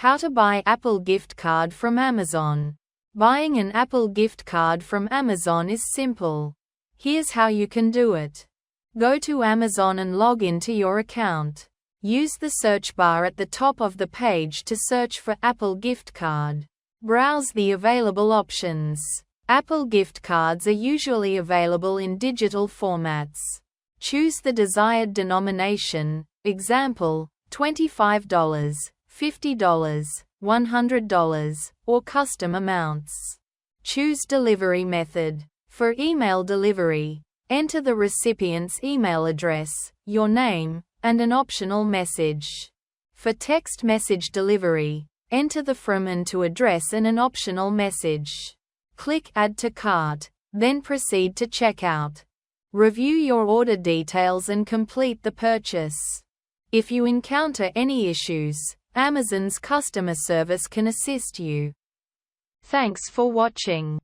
How to buy Apple gift card from Amazon. Buying an Apple gift card from Amazon is simple. Here's how you can do it. Go to Amazon and log into your account. Use the search bar at the top of the page to search for Apple gift card. Browse the available options. Apple gift cards are usually available in digital formats. Choose the desired denomination, example, $25, $50, $100, or custom amounts. Choose delivery method. For email delivery, enter the recipient's email address, your name, and an optional message. For text message delivery, enter the from and to address and an optional message. Click Add to Cart, then proceed to checkout. Review your order details and complete the purchase. If you encounter any issues, Amazon's customer service can assist you. Thanks for watching.